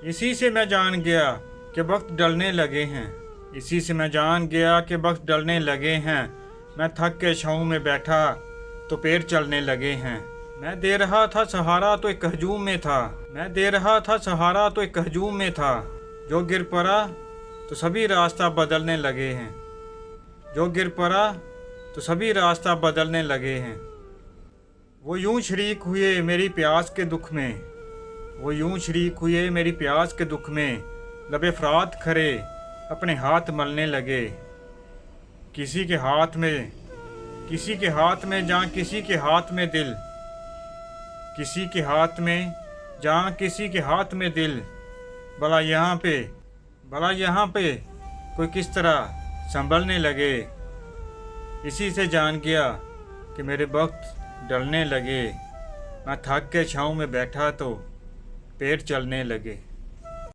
इसी से मैं जान गया कि वक्त डलने लगे हैं। इसी से मैं जान गया कि वक्त डलने लगे हैं। मैं थक के छाँव में बैठा तो पैर चलने लगे हैं। मैं दे रहा था सहारा तो एक हजूम में था। मैं दे रहा था सहारा तो एक हजूम में था। जो गिर पड़ा तो सभी रास्ता बदलने लगे हैं। जो गिर पड़ा तो सभी रास्ता बदलने लगे हैं। वो यूं शरीक हुए मेरी प्यास के दुख में। वो यूं शरीक हुए मेरी प्यास के दुख में। लबे फरात खरे अपने हाथ मलने लगे। किसी के हाथ में जहाँ किसी के हाथ में दिल। किसी के हाथ में जहाँ किसी के हाथ में दिल। भला यहाँ पे कोई किस तरह संभलने लगे। इसी से जान गया कि मेरे वक्त डलने लगे। मैं थक के छाँव में बैठा तो पैर चलने लगे।